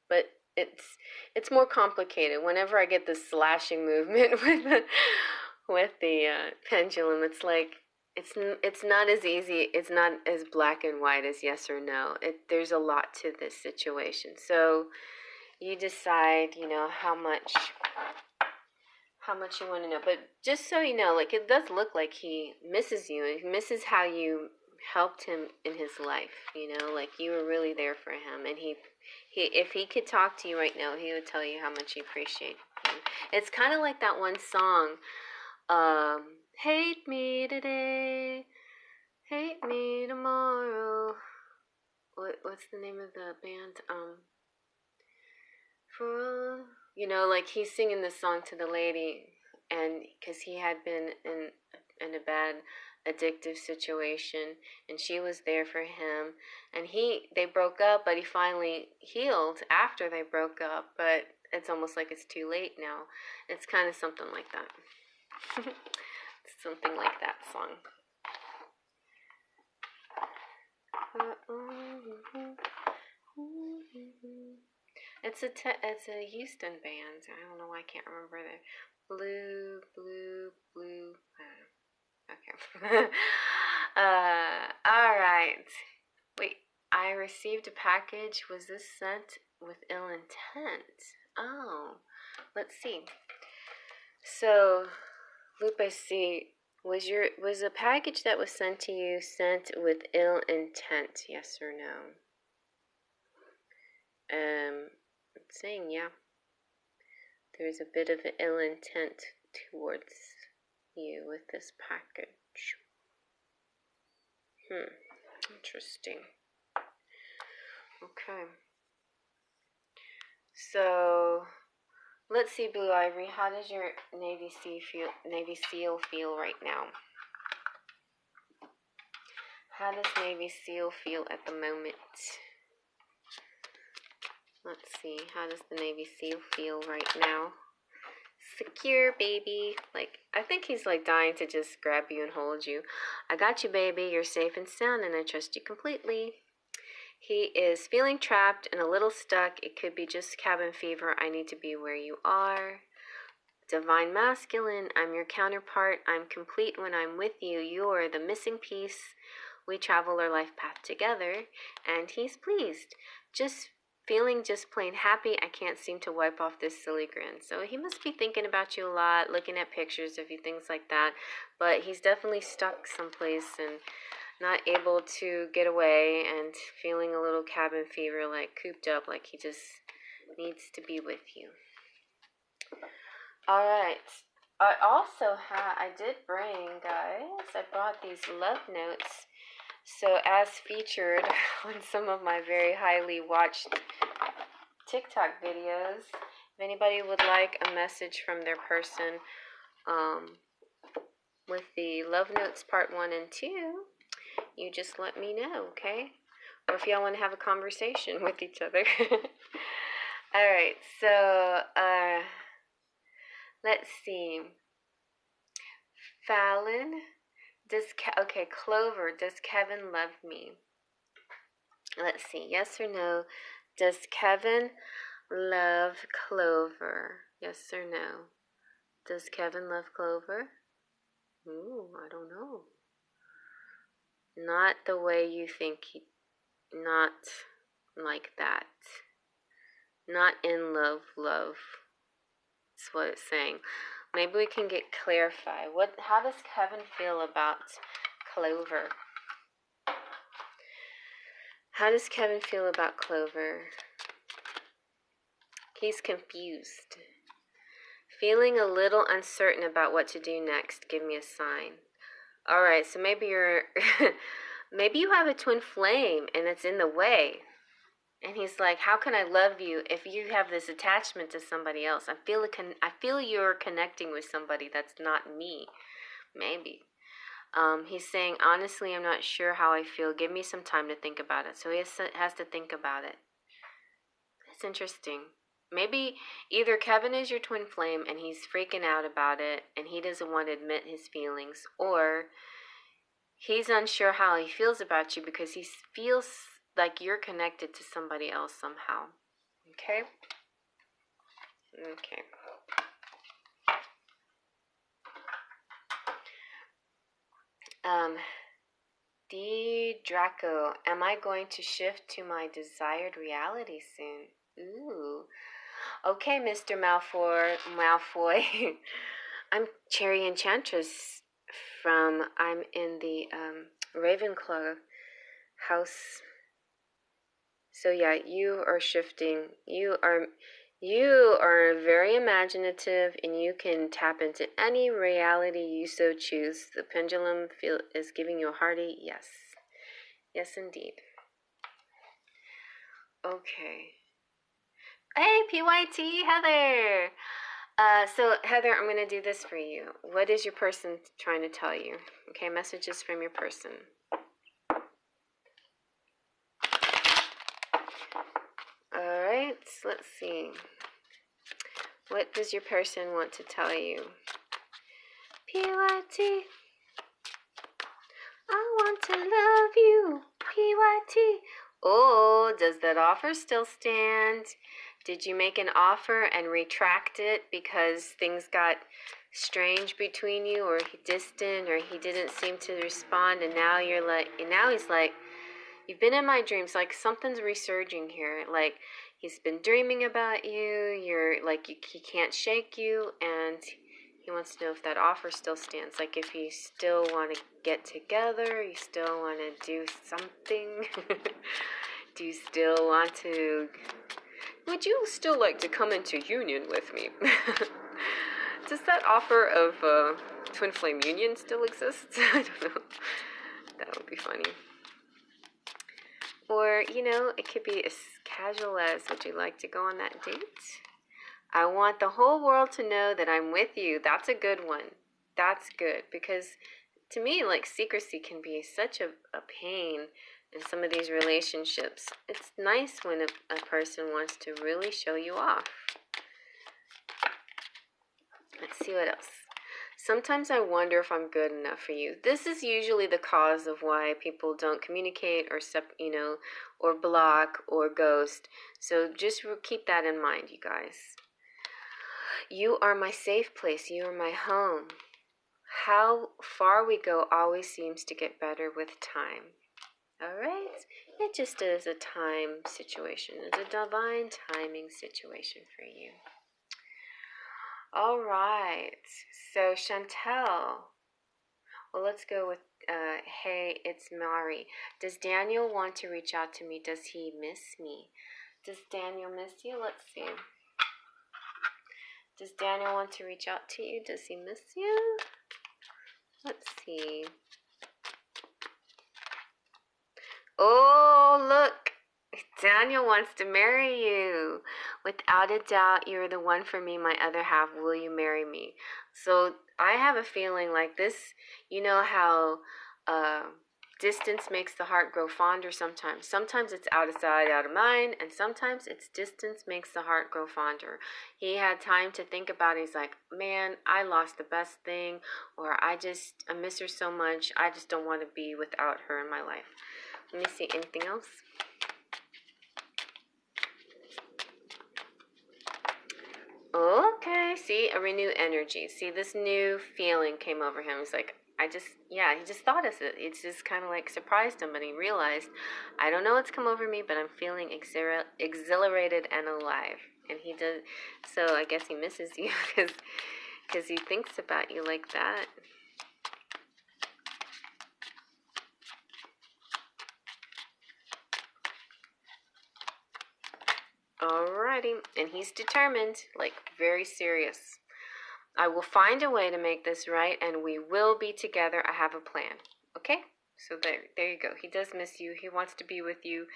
But it's more complicated. Whenever I get this slashing movement with the pendulum, it's like it's not as easy. It's not as black and white as yes or no. There's a lot to this situation. So you decide, how much you want to know. But just so you know, like it does look like he misses you. He misses how you helped him in his life. Like you were really there for him, and he if he could talk to you right now, he would tell you how much he appreciates you. It's kind of like that one song, hate me today, hate me tomorrow. What's the name of the band? For like he's singing this song to the lady, and because he had been in a bad addictive situation, and she was there for him, and they broke up, but he finally healed after they broke up, but it's almost like it's too late now. It's kind of something like that. Something like that song. It's a Houston band. I don't know why I can't remember the blue. Okay. All right. Wait, I received a package. Was this sent with ill intent? Oh, let's see. So, Lupe, see, was a package that was sent to you sent with ill intent? Yes or no? It's saying yeah. There's a bit of an ill intent towards you with this package. Interesting. Okay. So, let's see, Blue Ivory. How does your Navy SEAL feel right now? How does Navy SEAL feel at the moment? Let's see. How does the Navy SEAL feel right now? Secure, baby. Like, I think he's like dying to just grab you and hold you. I got you, baby. You're safe and sound, and I trust you completely. He is feeling trapped and a little stuck. It could be just cabin fever. I need to be where you are. Divine Masculine, I'm your counterpart. I'm complete when I'm with you. You're the missing piece. We travel our life path together, and he's pleased. Just feeling just plain happy. I can't seem to wipe off this silly grin. So he must be thinking about you a lot, looking at pictures of you, things like that. But he's definitely stuck someplace and not able to get away and feeling a little cabin fever, like cooped up, like he just needs to be with you. All right. I did bring, guys, I brought these love notes. So as featured on some of my very highly watched TikTok videos, if anybody would like a message from their person with the love notes part 1 and 2, you just let me know, okay? Or if y'all want to have a conversation with each other. All right, so let's see. Fallon, okay, Clover, does Kevin love me? Let's see, yes or no. Does Kevin love Clover? Yes or no. Does Kevin love Clover? Ooh, I don't know. Not the way you think not like that. Not in love. That's what it's saying. Maybe we can clarify. How does Kevin feel about Clover? How does Kevin feel about Clover? He's confused. Feeling a little uncertain about what to do next. Give me a sign. All right, so maybe maybe you have a twin flame and it's in the way. And he's like, how can I love you if you have this attachment to somebody else? I feel you're connecting with somebody that's not me. Maybe. He's saying, honestly, I'm not sure how I feel. Give me some time to think about it. So he has to think about it. That's interesting. Maybe either Kevin is your twin flame and he's freaking out about it and he doesn't want to admit his feelings, or he's unsure how he feels about you because he feels like you're connected to somebody else somehow. Okay? Okay. D. Draco, am I going to shift to my desired reality soon? Ooh. Okay, Mr. Malfoy. I'm Cherry Enchantress I'm in the Ravenclaw house. So yeah, you are shifting. You are very imaginative and you can tap into any reality you so choose. The pendulum is giving you a hearty yes. Yes, indeed. Okay. Hey, PYT, Heather. So Heather, I'm going to do this for you. What is your person trying to tell you? Okay, messages from your person. All right, let's see. What does your person want to tell you? PYT. I want to love you. PYT. Oh, does that offer still stand? Did you make an offer and retract it because things got strange between you, or distant, or he didn't seem to respond, and now he's like, you've been in my dreams, like something's resurging here, like he's been dreaming about you, you're like, he can't shake you, and he wants to know if that offer still stands, like if you still want to get together, you still want to do something. Do you still want to, would you still like to come into union with me? Does that offer of twin flame union still exist? I don't know. That would be funny. Or, it could be as casual as, would you like to go on that date? I want the whole world to know that I'm with you. That's a good one. That's good. Because to me, like, secrecy can be such a pain in some of these relationships. It's nice when a person wants to really show you off. Let's see what else. Sometimes I wonder if I'm good enough for you. This is usually the cause of why people don't communicate or or block or ghost. So just keep that in mind, you guys. You are my safe place. You are my home. How far we go always seems to get better with time. All right? It just is a time situation. It's a divine timing situation for you. All right. So, Chantel. Well, let's go with, hey, it's Mari. Does Daniel want to reach out to me? Does he miss me? Does Daniel miss you? Let's see. Does Daniel want to reach out to you? Does he miss you? Let's see. Oh, look. Daniel wants to marry you. Without a doubt, you're the one for me, my other half. Will you marry me? So I have a feeling like this, you know how distance makes the heart grow fonder sometimes. Sometimes it's out of sight, out of mind, and sometimes it's distance makes the heart grow fonder. He had time to think about it. He's like, man, I lost the best thing, or I miss her so much. I just don't want to be without her in my life. Let me see, anything else? Okay, see, a renewed energy. See, this new feeling came over him. He's like, he just thought of it. It's just kind of like surprised him, but he realized, I don't know what's come over me, but I'm feeling exhilarated and alive. And he does, so I guess he misses you because he thinks about you like that. Alrighty, and he's determined, like very serious. I will find a way to make this right, and we will be together. I have a plan. Okay? So there you go. He does miss you. He wants to be with you,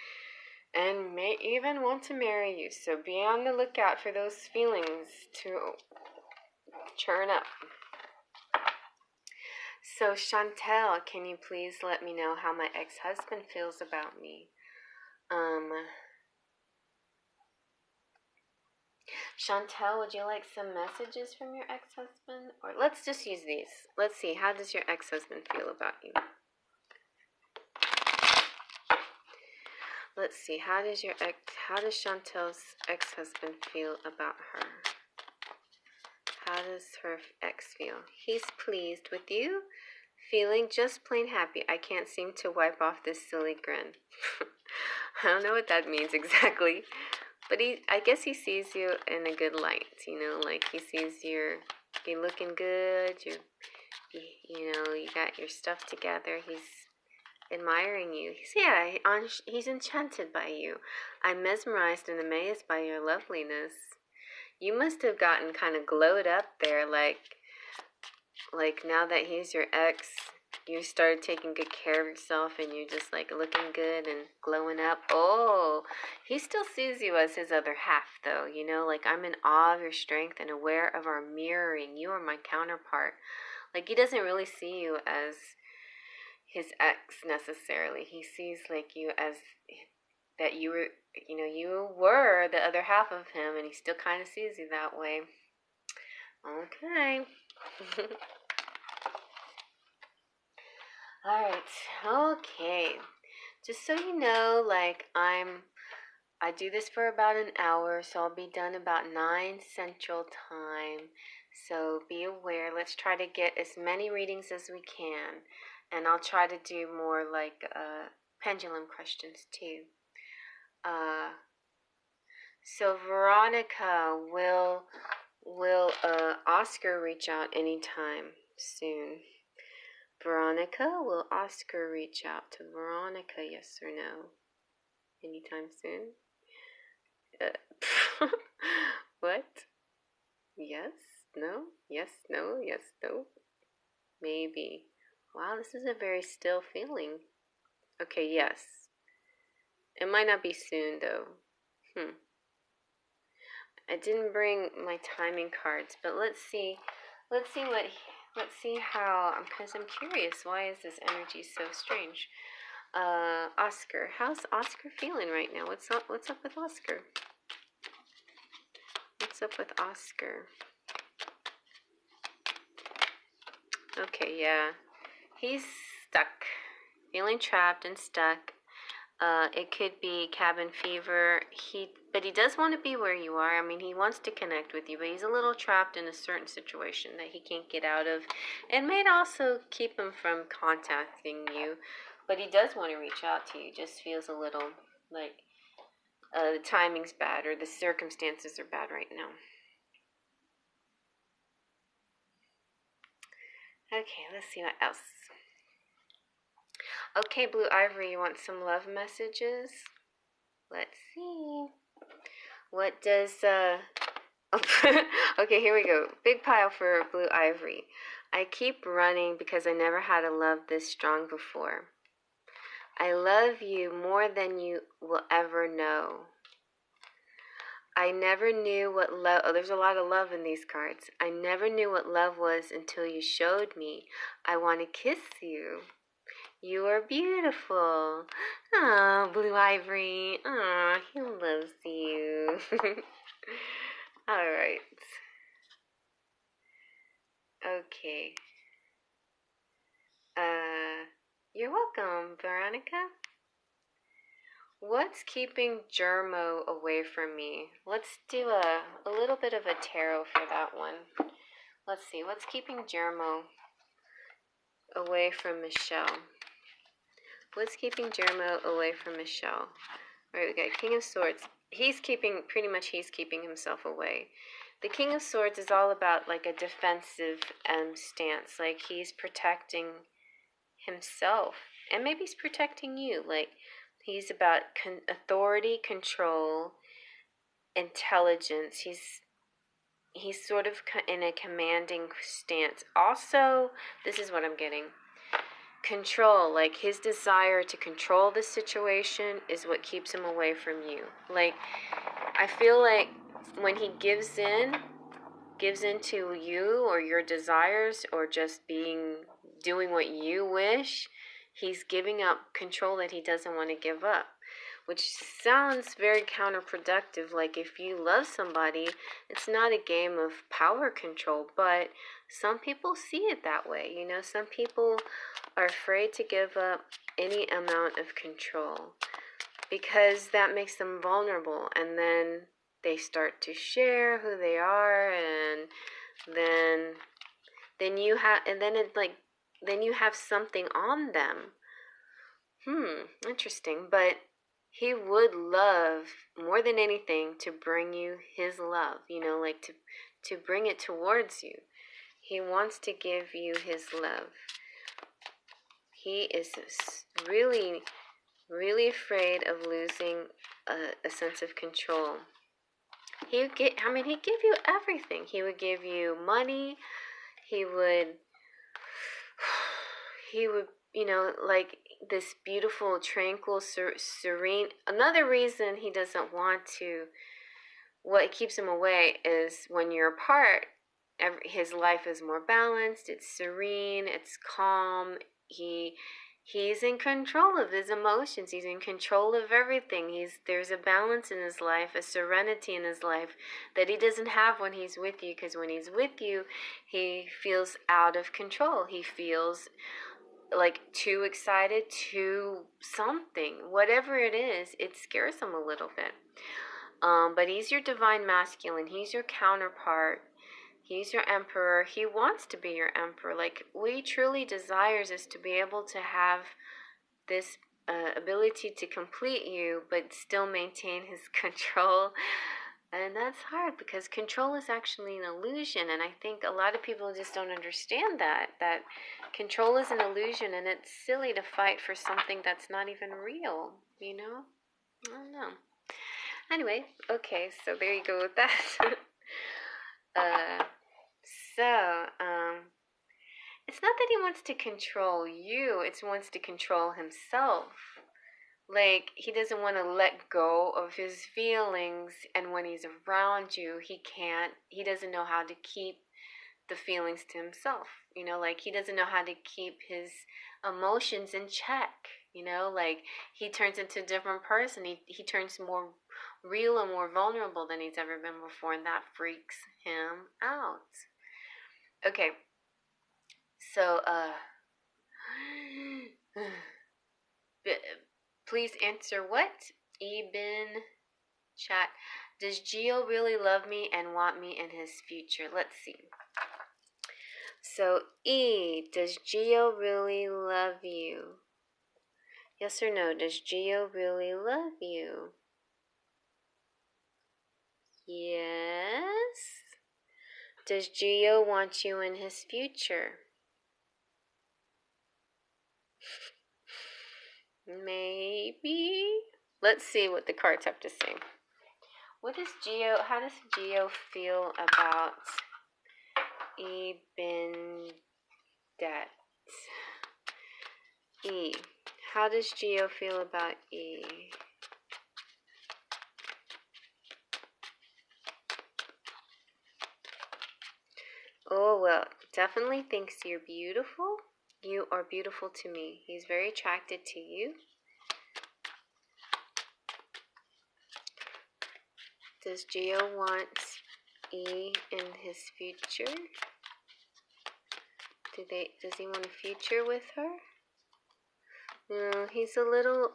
and may even want to marry you. So be on the lookout for those feelings to churn up. So Chantel, can you please let me know how my ex-husband feels about me? Chantel, would you like some messages from your ex-husband? Or let's just use these. Let's see, how does your ex-husband feel about you? Let's see, how does Chantel's ex-husband feel about her? How does her ex feel? He's pleased with you, feeling just plain happy. I can't seem to wipe off this silly grin. I don't know what that means exactly. But I guess he sees you in a good light, you know, like he sees you're looking good, you got your stuff together. He's admiring you. He's enchanted by you. I'm mesmerized and amazed by your loveliness. You must have gotten kind of glowed up there, like now that he's your ex, you started taking good care of yourself and you're just like looking good and glowing up. Oh, he still sees you as his other half though, you know, like I'm in awe of your strength and aware of our mirroring. You are my counterpart. Like he doesn't really see you as his ex necessarily. He sees like you as that you were the other half of him, and he still kind of sees you that way. Okay. Alright, okay. Just so you know, like I do this for about an hour, so I'll be done about 9 Central Time. So be aware. Let's try to get as many readings as we can. And I'll try to do more like pendulum questions too. So Veronica, will Oscar reach out anytime soon? Veronica, will Oscar reach out to Veronica, yes or no? Anytime soon? What? Yes? No? Yes? No? Yes? No? Maybe. Wow, this is a very still feeling. Okay, yes. It might not be soon, though. I didn't bring my timing cards, but let's see how, because I'm curious, why is this energy so strange? Oscar, how's Oscar feeling right now? What's up with Oscar? What's up with Oscar? Okay, yeah. He's stuck. Feeling trapped and stuck. It could be cabin fever. But he does want to be where you are. I mean, he wants to connect with you, but he's a little trapped in a certain situation that he can't get out of. It may also keep him from contacting you, but he does want to reach out to you. Just feels a little like the timing's bad or the circumstances are bad right now. Okay, let's see what else. Okay, Blue Ivory, you want some love messages? Let's see. What does, okay, here we go. Big pile for Blue Ivory. I keep running because I never had a love this strong before. I love you more than you will ever I never knew what love, oh, there's a lot of love in these cards. I never knew what love was until you showed me. I want to kiss you. You are beautiful. Oh, Blue Ivory. Oh, he loves you. All right. Okay. You're welcome, Veronica. What's keeping Germo away from me? Let's do a little bit of a tarot for that one. Let's see. What's keeping Germo away from Michelle? What's keeping Germo away from Michelle? All right, we got King of Swords. He's keeping himself away. The King of Swords is all about like a defensive stance. Like he's protecting himself, and maybe he's protecting you. Like he's about authority, control, intelligence. He's sort of in a commanding stance. Also, this is what I'm getting. Control, like his desire to control the situation is what keeps him away from you. Like, I feel like when he gives in to you or your desires or just doing what you wish, he's giving up control that he doesn't want to give up, which sounds very counterproductive. Like if you love somebody, it's not a game of power control, but some people see it that way. You know, some people are afraid to give up any amount of control because that makes them vulnerable, and then they start to share who they are, and then you have something on them. Interesting. But he would love more than anything to bring you his love, you know, like to bring it towards you. He wants to give you his love. He is really, really afraid of losing a sense of control. He'd give you everything. He would give you money. He would, you know, like this beautiful, tranquil, serene. Another reason he doesn't want to, what keeps him away is when you're apart, his life is more balanced, it's serene, it's calm. He's in control of his emotions. He's in control of everything. There's a balance in his life, a serenity in his life that he doesn't have when he's with you, because when he's with you, he feels out of control. He feels like too excited, too something. Whatever it is, it scares him a little bit. But he's your divine masculine. He's your counterpart. He's your emperor. He wants to be your emperor. Like, what he truly desires is to be able to have this ability to complete you, but still maintain his control. And that's hard because control is actually an illusion. And I think a lot of people just don't understand that control is an illusion, and it's silly to fight for something that's not even real, you know? I don't know. Anyway, okay, so there you go with that. It's not that he wants to control you, it wants to control himself. Like, he doesn't want to let go of his feelings, and when he's around you, he doesn't know how to keep the feelings to himself. You know, like, he doesn't know how to keep his emotions in check. You know, like, he turns into a different person. He turns more real and more vulnerable than he's ever been before, and that freaks him out. Okay, so please answer what? Eben chat. Does Gio really love me and want me in his future? Let's see. So does Gio really love you? Yes or no? Does Gio really love you? Yes. Does Gio want you in his future? Maybe. Let's see what the cards have to say. How does Gio feel about Eben debt? How does Gio feel about definitely thinks you're beautiful. You are beautiful to me. He's very attracted to you. Does Gio want E in his future? Does he want a future with her? No, he's a little,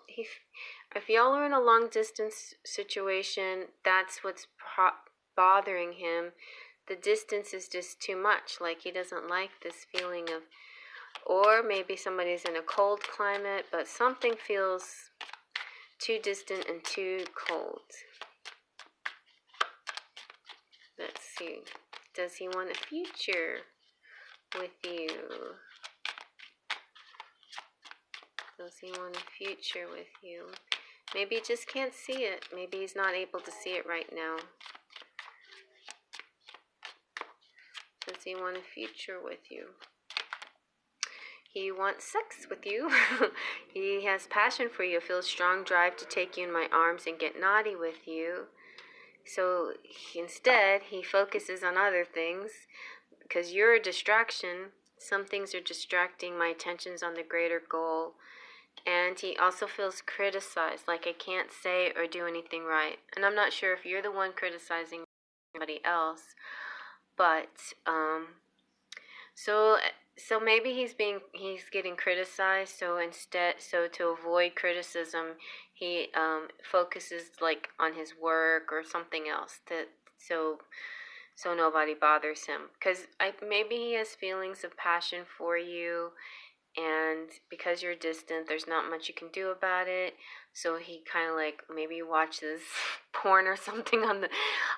if y'all are in a long distance situation, that's what's bothering him. The distance is just too much. Like, he doesn't like this feeling of, or maybe somebody's in a cold climate, but something feels too distant and too cold. Let's see. Does he want a future with you? Does he want a future with you? Maybe he just can't see it. Maybe he's not able to see it right now. Does he want a future with you? He wants sex with you. He has passion for you. Feels strong drive to take you in my arms and get naughty with you. So instead, he focuses on other things because you're a distraction. Some things are distracting. My attention's on the greater goal. And he also feels criticized, like I can't say or do anything right. And I'm not sure if you're the one criticizing somebody else, but so maybe he's getting criticized. So to avoid criticism, he focuses like on his work or something else so nobody bothers him. Because maybe he has feelings of passion for you. And because you're distant, there's not much you can do about it. So he kind of like maybe watches porn or something on the,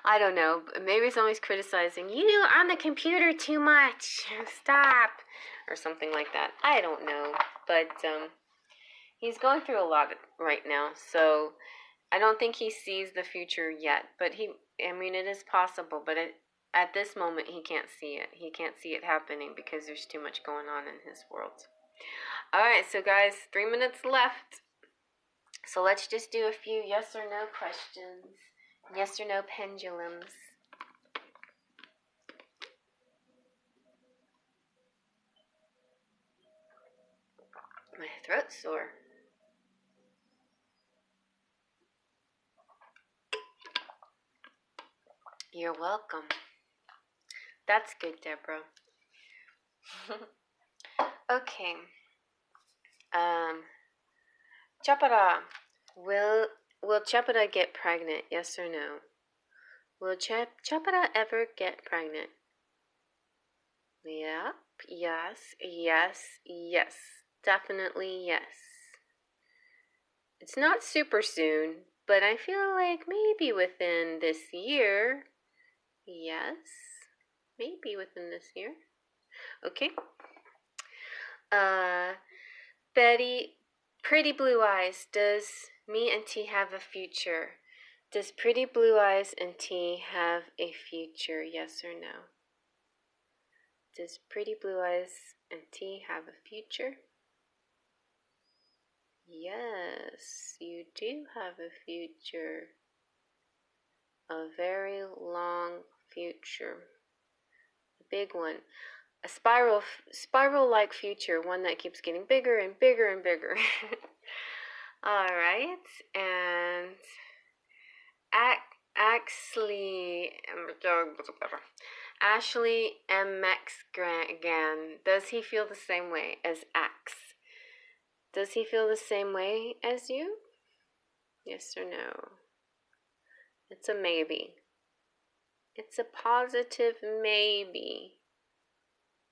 I don't know. Maybe somebody's criticizing you on the computer too much. Stop. Or something like that. I don't know. But he's going through a lot right now. So I don't think he sees the future yet. But it is possible. But at this moment, he can't see it. He can't see it happening because there's too much going on in his world. Alright, so guys, 3 minutes left. So let's just do a few yes or no questions. Yes or no pendulums. My throat's sore. You're welcome. That's good, Deborah. Okay. Chapara. Will Chapara get pregnant? Yes or no? Will Chapara ever get pregnant? Yep. Yes. Yes. Yes. Definitely yes. It's not super soon, but I feel like maybe within this year. Yes. Maybe within this year. Okay. Betty, Pretty Blue Eyes, does me and T have a future? Does Pretty Blue Eyes and T have a future? Yes or no? Does Pretty Blue Eyes and T have a future? Yes, you do have a future. A very long future. A big one. A spiral-like future, one that keeps getting bigger and bigger and bigger. All right, and Ashley MX Gan, does he feel the same way as Axe? Does he feel the same way as you? Yes or no? It's a maybe. It's a positive maybe.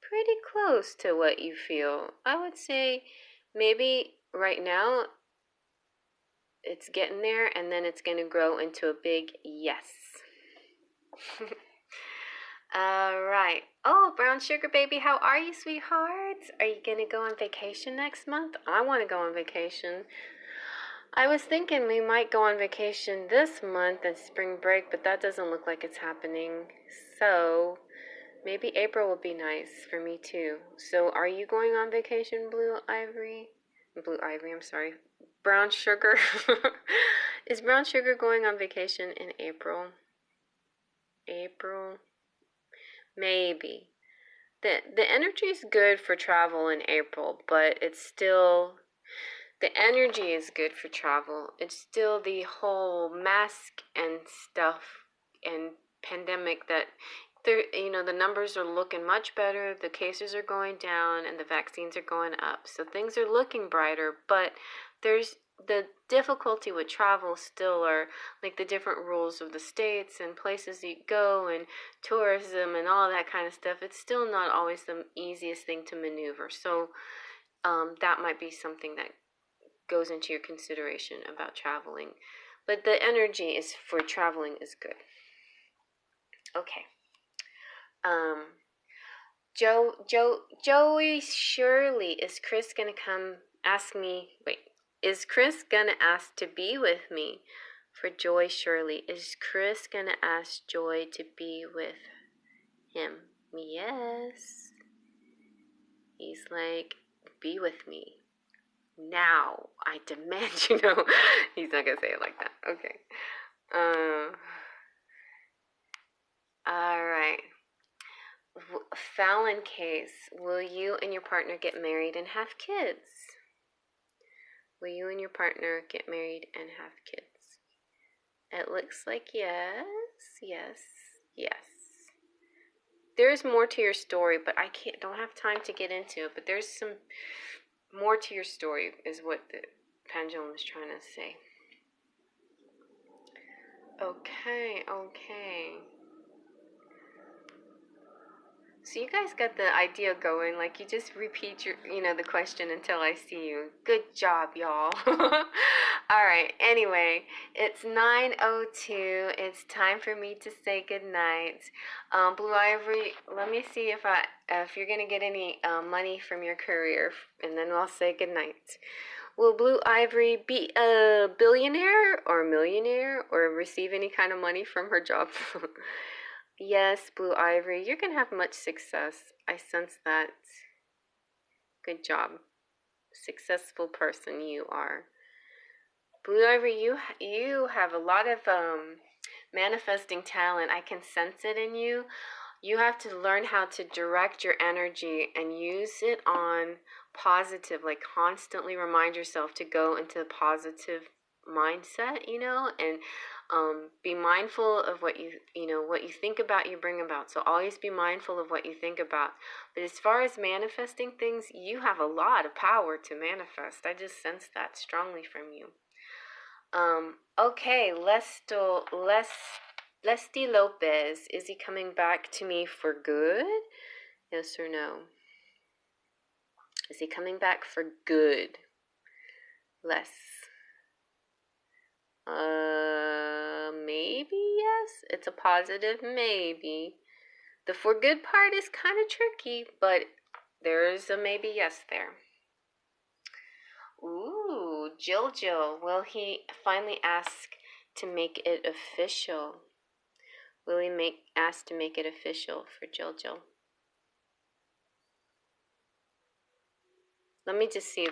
Pretty close to what you feel. I would say maybe right now it's getting there, and then it's going to grow into a big yes. Alright. Oh, Brown Sugar Baby, how are you, sweethearts? Are you going to go on vacation next month? I want to go on vacation. I was thinking we might go on vacation this month at spring break, but that doesn't look like it's happening. So maybe April will be nice for me too. So are you going on vacation, I'm sorry. Brown Sugar. Is Brown Sugar going on vacation in April? April? Maybe. the energy is good for travel in April, but it's still, the energy is good for travel. It's still the whole mask and stuff and pandemic that there, the numbers are looking much better. The cases are going down and the vaccines are going up. So things are looking brighter, but there's the difficulty with travel still are like the different rules of the states and places you go and tourism and all that kind of stuff. It's still not always the easiest thing to maneuver. So that might be something that goes into your consideration about traveling. But the energy is for traveling is good. Okay. Joey Shirley, is Chris gonna come ask me? Wait, is Chris gonna ask to be with me? For Joy Shirley, is Chris gonna ask Joy to be with him? Yes. He's like, be with me. Now, I demand you know. He's not gonna say it like that. Okay. All right. Fallon case. Will you and your partner get married and have kids? Will you and your partner get married and have kids? It looks like yes, yes, yes. There's more to your story, but I don't have time to get into it. But there's some more to your story, is what the pendulum is trying to say. Okay. So you guys got the idea going, like you just repeat your, the question until I see you. Good job, y'all. All right, anyway, it's 9:02. It's time for me to say goodnight. Blue Ivory, let me see if you're going to get any money from your career, and then I'll say goodnight. Will Blue Ivory be a billionaire or millionaire or receive any kind of money from her job? Yes, Blue Ivory, you're going to have much success. I sense that. Good job. Successful person you are. Blue Ivory, you have a lot of manifesting talent. I can sense it in you. You have to learn how to direct your energy and use it on positive, like constantly remind yourself to go into a positive mindset, and be mindful of what you think about, you bring about. So always be mindful of what you think about. But as far as manifesting things, you have a lot of power to manifest. I just sense that strongly from you. Okay, Lesty Lopez, is he coming back to me for good? Yes or no? Is he coming back for good? Les. Maybe yes. It's a positive maybe. The for good part is kind of tricky, but there's a maybe yes there. Ooh, Jill. Will he finally ask to make it official? Will he ask to make it official for Jill? Let me see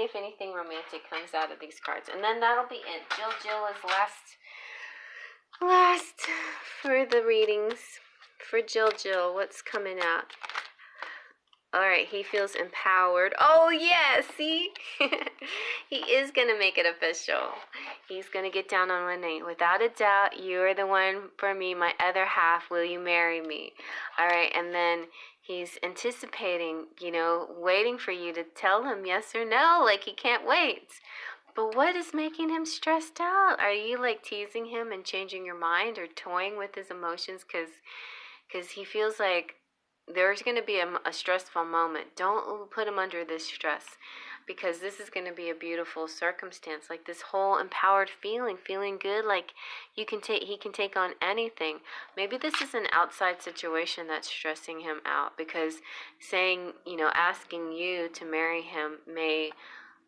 if anything romantic comes out of these cards, and then that'll be it. Jill is last for the readings. For Jill, what's coming out? All right, he feels empowered. Oh yeah, see, he is gonna make it official. He's gonna get down on one knee. Without a doubt, you are the one for me, my other half. Will you marry me? All right, and then he's anticipating, waiting for you to tell him yes or no. Like he can't wait. But what is making him stressed out? Are you like teasing him and changing your mind or toying with his emotions? Because he feels like there's going to be a stressful moment. Don't put him under this stress, because this is going to be a beautiful circumstance. Like this whole empowered feeling good, like he can take on anything. Maybe this is an outside situation that's stressing him out, because asking you to marry him may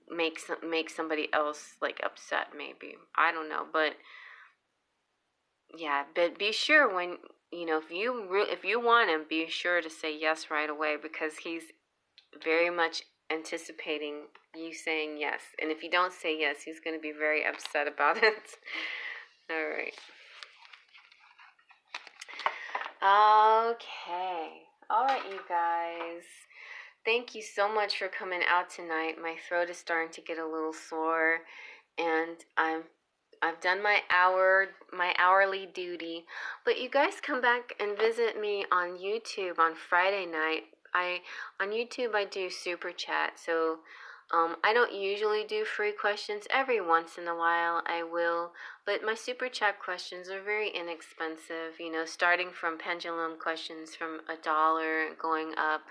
make somebody else like upset. Maybe, I don't know, but yeah. But be sure when. If you want him, be sure to say yes right away, because he's very much anticipating you saying yes. And if you don't say yes, he's going to be very upset about it. All right. All right, you guys. Thank you so much for coming out tonight. My throat is starting to get a little sore, and I've done my hourly duty. But you guys come back and visit me on YouTube on Friday night. On YouTube I do super chat, so I don't usually do free questions. Every once in a while I will, but my super chat questions are very inexpensive. You know, starting from pendulum questions from $1 going up,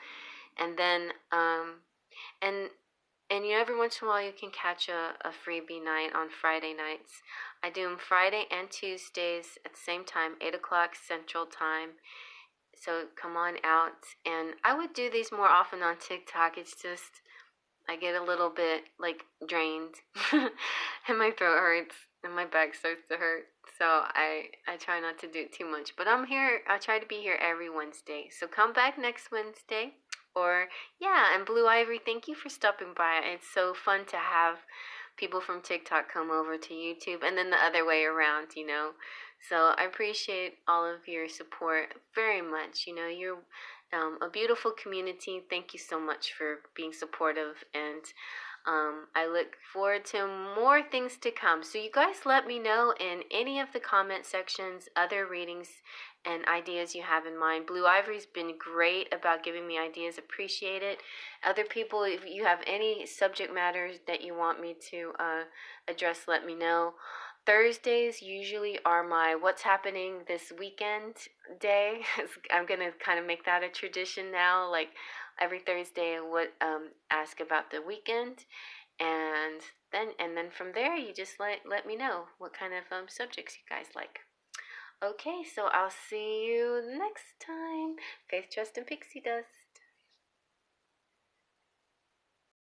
and then and you know, every once in a while you can catch a freebie night on Friday nights. I do them Friday and Tuesdays at the same time, 8 o'clock Central Time. So come on out. And I would do these more often on TikTok. It's just, I get a little bit, like, drained. And my throat hurts. And my back starts to hurt. So I try not to do it too much. But I'm here. I try to be here every Wednesday. So come back next Wednesday. Or, yeah, and Blue Ivory, thank you for stopping by. It's so fun to have people from TikTok come over to YouTube, and then the other way around, you know. So I appreciate all of your support very much. You know, you're a beautiful community. Thank you so much for being supportive, and I look forward to more things to come. So you guys let me know in any of the comment sections, other readings and ideas you have in mind. Blue Ivory's been great about giving me ideas. Appreciate it. Other people, if you have any subject matters that you want me to address, let me know. Thursdays usually are my what's happening this weekend day. I'm going to kind of make that a tradition now. Like every Thursday I would ask about the weekend, and then from there you just let me know what kind of subjects you guys like. Okay, so I'll see you next time. Faith, Trust, and Pixie Dust.